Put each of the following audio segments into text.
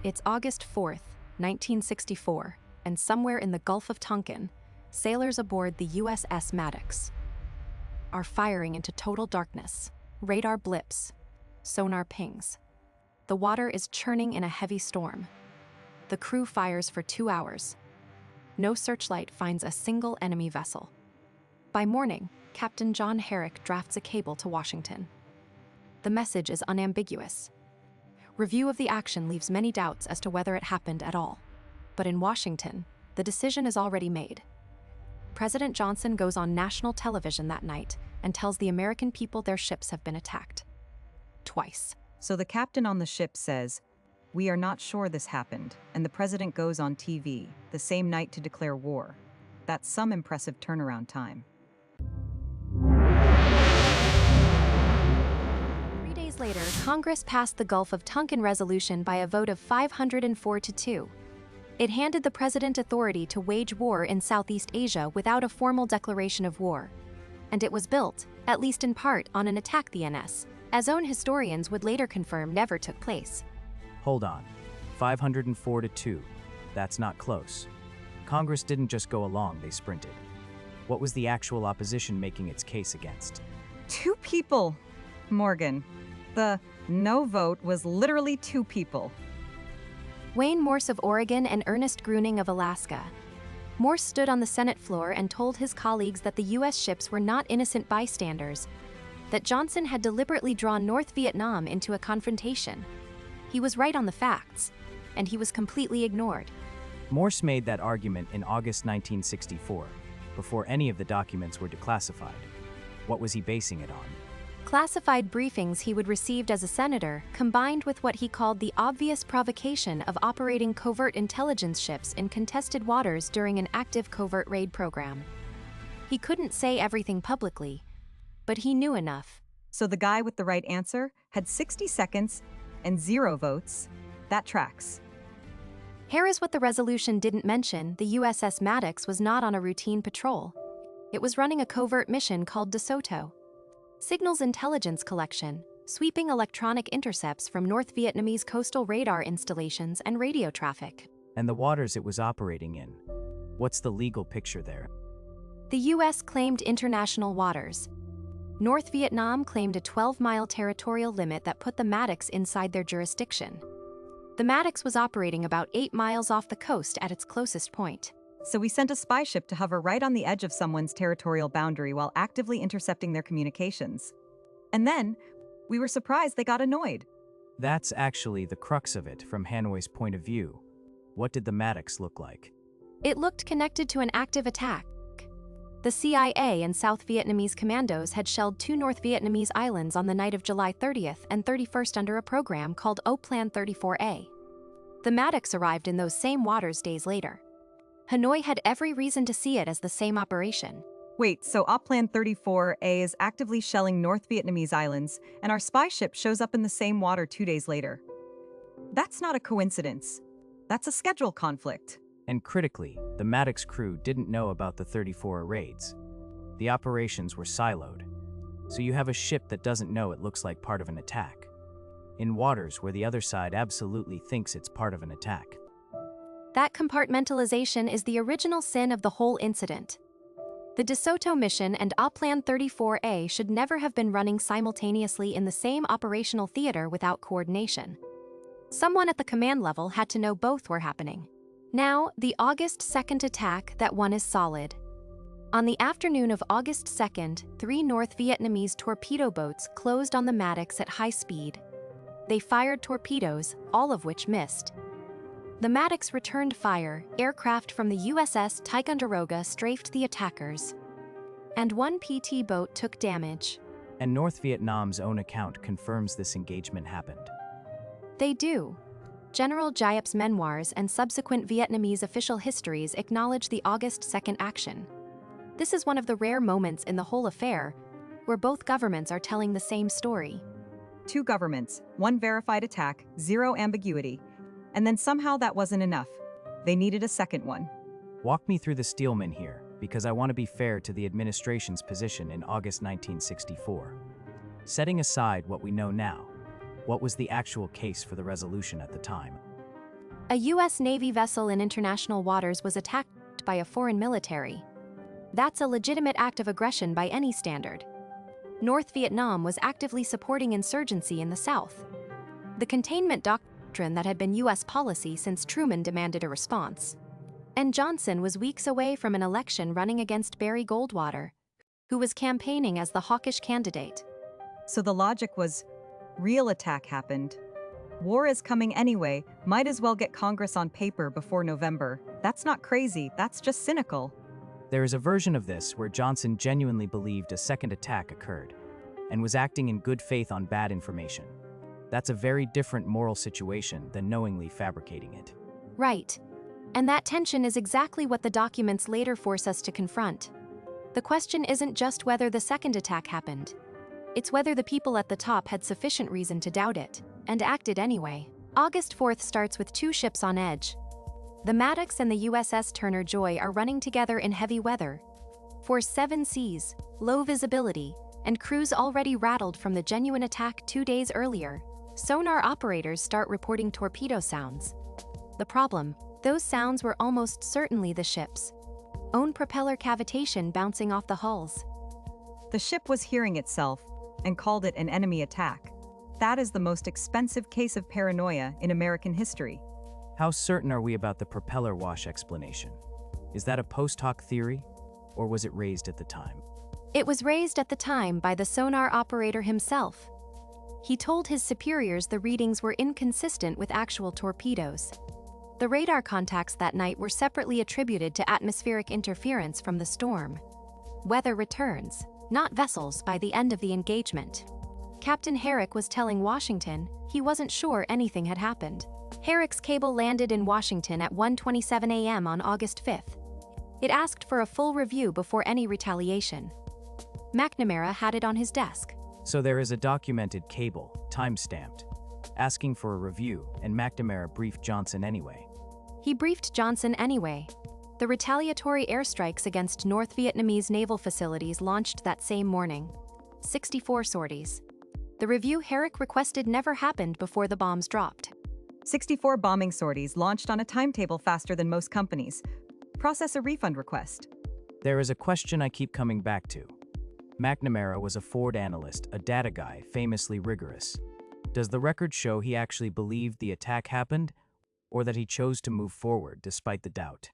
It's August 4th, 1964, and somewhere in the Gulf of Tonkin, sailors aboard the USS Maddox are firing into total darkness. Radar blips, sonar pings. The water is churning in a heavy storm. The crew fires for 2 hours. No searchlight finds a single enemy vessel. By morning, Captain John Herrick drafts a cable to Washington. The message is unambiguous. Review of the action leaves many doubts as to whether it happened at all. But in Washington, the decision is already made. President Johnson goes on national television that night and tells the American people their ships have been attacked. Twice. So the captain on the ship says, "We are not sure this happened," and the president goes on TV the same night to declare war. That's some impressive turnaround time. 3 days later, Congress passed the Gulf of Tonkin Resolution by a vote of 504 to 2. It handed the president authority to wage war in Southeast Asia without a formal declaration of war. And it was built, at least in part, on an attack the NS, as own historians would later confirm never took place. Hold on. 504 to 2. That's not close. Congress didn't just go along, they sprinted. What was the actual opposition making its case against? 2 people, Morgan. The no vote was literally 2 people. Wayne Morse of Oregon and Ernest Gruening of Alaska. Morse stood on the Senate floor and told his colleagues that the U.S. ships were not innocent bystanders, that Johnson had deliberately drawn North Vietnam into a confrontation. He was right on the facts, and he was completely ignored. Morse made that argument in August 1964, before any of the documents were declassified. What was he basing it on? Classified briefings he would received as a senator, combined with what he called the obvious provocation of operating covert intelligence ships in contested waters during an active covert raid program. He couldn't say everything publicly, but he knew enough. So the guy with the right answer had 60 seconds and 0 votes. That tracks. Here is what the resolution didn't mention: the USS Maddox was not on a routine patrol. It was running a covert mission called DeSoto. Signals intelligence collection, sweeping electronic intercepts from North Vietnamese coastal radar installations and radio traffic. And the waters it was operating in. What's the legal picture there? The U.S. claimed international waters. North Vietnam claimed a 12-mile territorial limit that put the Maddox inside their jurisdiction. The Maddox was operating about 8 miles off the coast at its closest point. So we sent a spy ship to hover right on the edge of someone's territorial boundary while actively intercepting their communications. And then, we were surprised they got annoyed. That's actually the crux of it from Hanoi's point of view. What did the Maddox look like? It looked connected to an active attack. The CIA and South Vietnamese commandos had shelled 2 North Vietnamese islands on the night of July 30th and 31st under a program called Plan 34A. The Maddox arrived in those same waters days later. Hanoi had every reason to see it as the same operation. Wait, so Plan 34A is actively shelling North Vietnamese islands, and our spy ship shows up in the same water 2 days later. That's not a coincidence. That's a schedule conflict. And critically, the Maddox crew didn't know about the 34 raids. The operations were siloed. So you have a ship that doesn't know it looks like part of an attack, in waters where the other side absolutely thinks it's part of an attack. That compartmentalization is the original sin of the whole incident. The DeSoto mission and Plan 34A should never have been running simultaneously in the same operational theater without coordination. Someone at the command level had to know both were happening. Now, the August 2nd attack, that one is solid. On the afternoon of August 2nd, 3 North Vietnamese torpedo boats closed on the Maddox at high speed. They fired torpedoes, all of which missed. The Maddox returned fire. Aircraft from the USS Ticonderoga strafed the attackers, and 1 PT boat took damage. And North Vietnam's own account confirms this engagement happened. They do. General Giap's memoirs and subsequent Vietnamese official histories acknowledge the August 2nd action. This is one of the rare moments in the whole affair where both governments are telling the same story. 2 governments, 1 verified attack, 0 ambiguity. And then somehow that wasn't enough. They needed a second one. Walk me through the Steelman here, because I want to be fair to the administration's position in August 1964. Setting aside what we know now, what was the actual case for the resolution at the time? A U.S. Navy vessel in international waters was attacked by a foreign military. That's a legitimate act of aggression by any standard. North Vietnam was actively supporting insurgency in the South. The containment doctrine that had been U.S. policy since Truman demanded a response. And Johnson was weeks away from an election running against Barry Goldwater, who was campaigning as the hawkish candidate. So the logic was, real attack happened. War is coming anyway, might as well get Congress on paper before November. That's not crazy, that's just cynical. There is a version of this where Johnson genuinely believed a second attack occurred and was acting in good faith on bad information. That's a very different moral situation than knowingly fabricating it. Right. And that tension is exactly what the documents later force us to confront. The question isn't just whether the second attack happened. It's whether the people at the top had sufficient reason to doubt it, and acted anyway. August 4th starts with two ships on edge. The Maddox and the USS Turner Joy are running together in heavy weather. For 7 seas, low visibility, and crews already rattled from the genuine attack 2 days earlier, sonar operators start reporting torpedo sounds. The problem, those sounds were almost certainly the ship's own propeller cavitation bouncing off the hulls. The ship was hearing itself and called it an enemy attack. That is the most expensive case of paranoia in American history. How certain are we about the propeller wash explanation? Is that a post hoc theory, or was it raised at the time? It was raised at the time by the sonar operator himself. He told his superiors the readings were inconsistent with actual torpedoes. The radar contacts that night were separately attributed to atmospheric interference from the storm. Weather returns, not vessels, by the end of the engagement. Captain Herrick was telling Washington he wasn't sure anything had happened. Herrick's cable landed in Washington at 1:27 a.m. on August 5th. It asked for a full review before any retaliation. McNamara had it on his desk. So there is a documented cable, time-stamped, asking for a review, and McNamara briefed Johnson anyway. He briefed Johnson anyway. The retaliatory airstrikes against North Vietnamese naval facilities launched that same morning. 64 sorties. The review Herrick requested never happened before the bombs dropped. 64 bombing sorties launched on a timetable faster than most companies. Process a refund request. There is a question I keep coming back to. McNamara was a Ford analyst, a data guy, famously rigorous. Does the record show he actually believed the attack happened, or that he chose to move forward despite the doubt?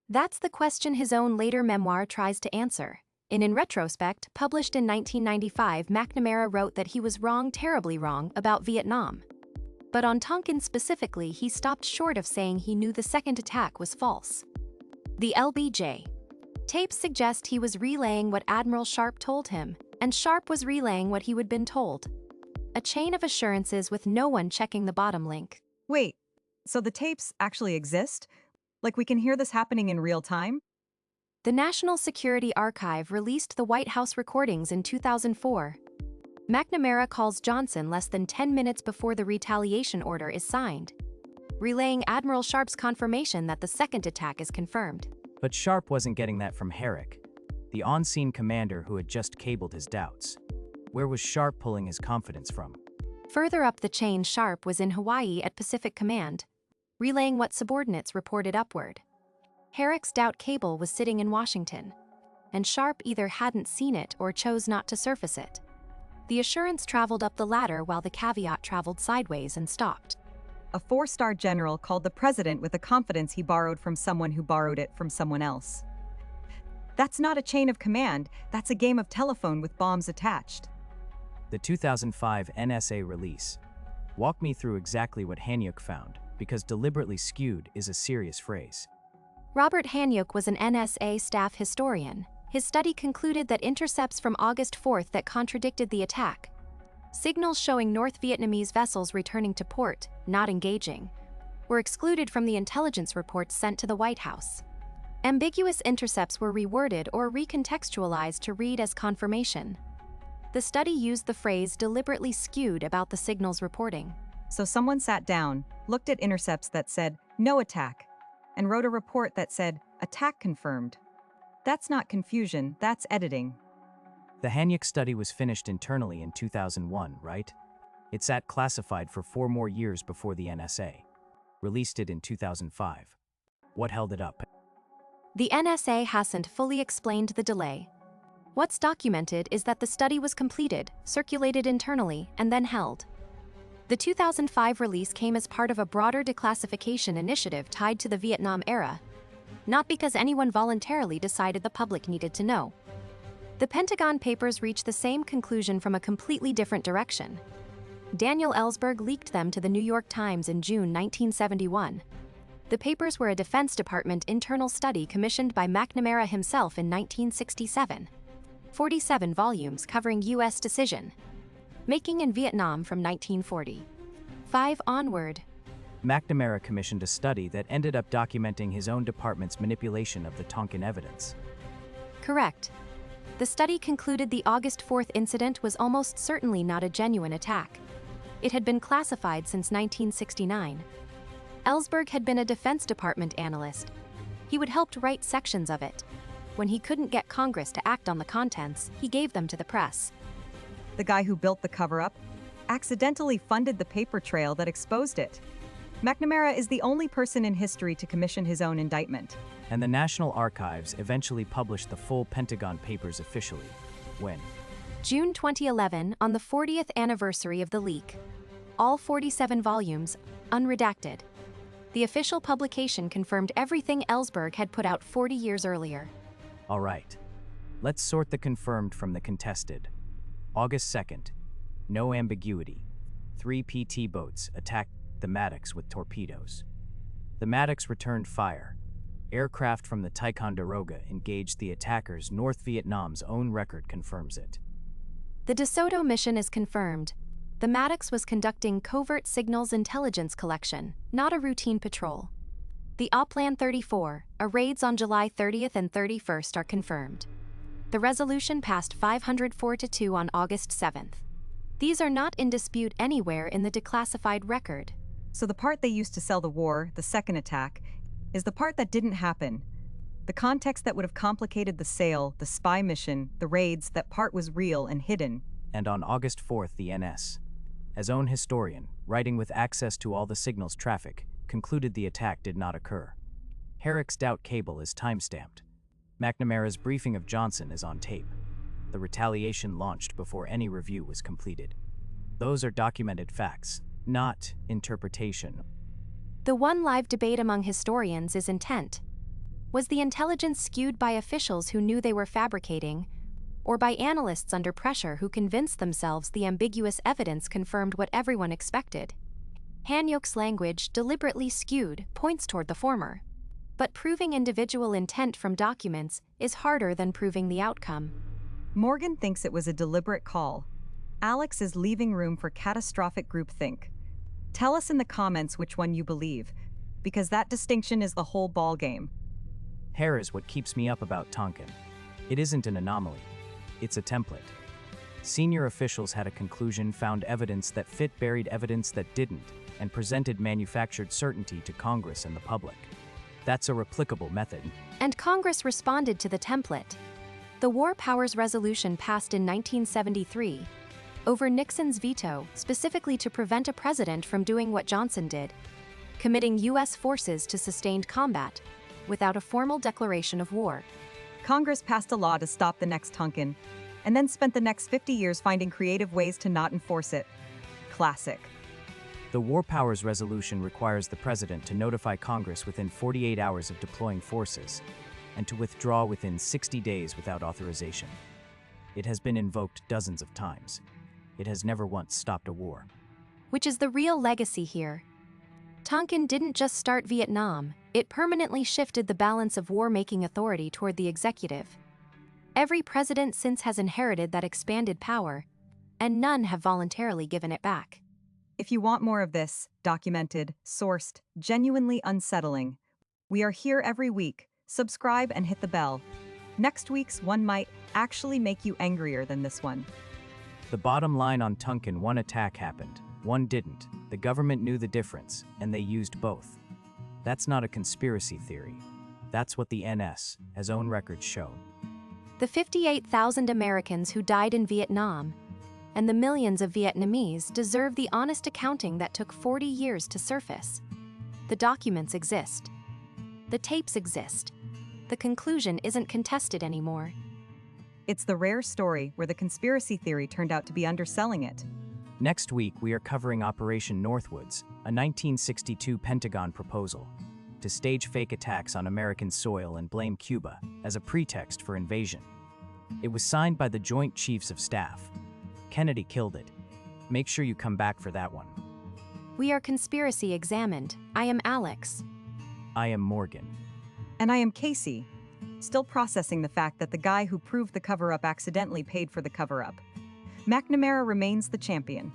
That's the question his own later memoir tries to answer. In retrospect, published in 1995, McNamara wrote that he was wrong, terribly wrong, about Vietnam. But on Tonkin specifically, he stopped short of saying he knew the second attack was false. The LBJ tapes suggest he was relaying what Admiral Sharp told him, and Sharp was relaying what he had been told. A chain of assurances with no one checking the bottom link. Wait, so the tapes actually exist? Like we can hear this happening in real time? The National Security Archive released the White House recordings in 2004. McNamara calls Johnson less than 10 minutes before the retaliation order is signed, relaying Admiral Sharp's confirmation that the second attack is confirmed. But Sharp wasn't getting that from Herrick, the on-scene commander who had just cabled his doubts. Where was Sharp pulling his confidence from? Further up the chain, Sharp was in Hawaii at Pacific Command, relaying what subordinates reported upward. Herrick's doubt cable was sitting in Washington, and Sharp either hadn't seen it or chose not to surface it. The assurance traveled up the ladder while the caveat traveled sideways and stopped. A 4-star general called the president with a confidence he borrowed from someone who borrowed it from someone else. That's not a chain of command, that's a game of telephone with bombs attached. The 2005 NSA release. Walk me through exactly what Hanyuk found, because deliberately skewed is a serious phrase. Robert Hanyuk was an NSA staff historian. His study concluded that intercepts from August 4th that contradicted the attack. Signals showing North Vietnamese vessels returning to port, not engaging, were excluded from the intelligence reports sent to the White House. Ambiguous intercepts were reworded or recontextualized to read as confirmation. The study used the phrase deliberately skewed about the signals reporting. So someone sat down, looked at intercepts that said, no attack, and wrote a report that said, attack confirmed. That's not confusion, that's editing. The Hanyuk study was finished internally in 2001, right? It sat classified for 4 more years before the NSA released it in 2005. What held it up? The NSA hasn't fully explained the delay. What's documented is that the study was completed, circulated internally, and then held. The 2005 release came as part of a broader declassification initiative tied to the Vietnam era, not because anyone voluntarily decided the public needed to know. The Pentagon papers reached the same conclusion from a completely different direction. Daniel Ellsberg leaked them to the New York Times in June 1971. The papers were a Defense Department internal study commissioned by McNamara himself in 1967. 47 volumes covering U.S. decision making in Vietnam from 1945 onward. McNamara commissioned a study that ended up documenting his own department's manipulation of the Tonkin evidence. Correct. The study concluded the August 4th incident was almost certainly not a genuine attack. It had been classified since 1969. Ellsberg had been a Defense Department analyst. He would help write sections of it. When he couldn't get Congress to act on the contents, he gave them to the press. The guy who built the cover-up accidentally funded the paper trail that exposed it. McNamara is the only person in history to commission his own indictment. And the National Archives eventually published the full Pentagon papers officially. When? June 2011, on the 40th anniversary of the leak. All 47 volumes, unredacted. The official publication confirmed everything Ellsberg had put out 40 years earlier. All right. Let's sort the confirmed from the contested. August 2nd. No ambiguity. 3 PT boats attacked the Maddox with torpedoes. The Maddox returned fire. Aircraft from the Ticonderoga engaged the attackers. North Vietnam's own record confirms it. The DeSoto mission is confirmed. The Maddox was conducting covert signals intelligence collection, not a routine patrol. The Oplan 34, raids on July 30th and 31st are confirmed. The resolution passed 504-2 on August 7th. These are not in dispute anywhere in the declassified record. So the part they used to sell the war, the second attack, is the part that didn't happen. The context that would have complicated the sale, the spy mission, the raids, that part was real and hidden. And on August 4th, the NS, as own historian, writing with access to all the signals traffic, concluded the attack did not occur. Herrick's doubt cable is timestamped. McNamara's briefing of Johnson is on tape. The retaliation launched before any review was completed. Those are documented facts, not interpretation. The one live debate among historians is intent. Was the intelligence skewed by officials who knew they were fabricating, or by analysts under pressure who convinced themselves the ambiguous evidence confirmed what everyone expected? Hanyok's language, deliberately skewed, points toward the former. But proving individual intent from documents is harder than proving the outcome. Morgan thinks it was a deliberate call. Alex is leaving room for catastrophic groupthink. Tell us in the comments which one you believe, because that distinction is the whole ballgame. Hair is what keeps me up about Tonkin. It isn't an anomaly. It's a template. Senior officials had a conclusion, found evidence that fit, buried evidence that didn't, and presented manufactured certainty to Congress and the public. That's a replicable method. And Congress responded to the template. The War Powers Resolution passed in 1973, over Nixon's veto, specifically to prevent a president from doing what Johnson did, committing U.S. forces to sustained combat, without a formal declaration of war. Congress passed a law to stop the next Tonkin, and then spent the next 50 years finding creative ways to not enforce it. Classic. The War Powers Resolution requires the President to notify Congress within 48 hours of deploying forces, and to withdraw within 60 days without authorization. It has been invoked dozens of times. It has never once stopped a war. Which is the real legacy here. Tonkin didn't just start Vietnam, it permanently shifted the balance of war-making authority toward the executive. Every president since has inherited that expanded power, and none have voluntarily given it back. If you want more of this, documented, sourced, genuinely unsettling, we are here every week. Subscribe and hit the bell. Next week's one might actually make you angrier than this one. The bottom line on Tonkin: one attack happened, one didn't. The government knew the difference, and they used both. That's not a conspiracy theory. That's what the NS, as own records show. The 58,000 Americans who died in Vietnam, and the millions of Vietnamese deserve the honest accounting that took 40 years to surface. The documents exist. The tapes exist. The conclusion isn't contested anymore. It's the rare story where the conspiracy theory turned out to be underselling it. Next week, we are covering Operation Northwoods, a 1962 Pentagon proposal to stage fake attacks on American soil and blame Cuba as a pretext for invasion. It was signed by the Joint Chiefs of Staff. Kennedy killed it. Make sure you come back for that one. We are Conspiracy Examined. I am Alex. I am Morgan. And I am Casey, still processing the fact that the guy who proved the cover-up accidentally paid for the cover-up. McNamara remains the champion.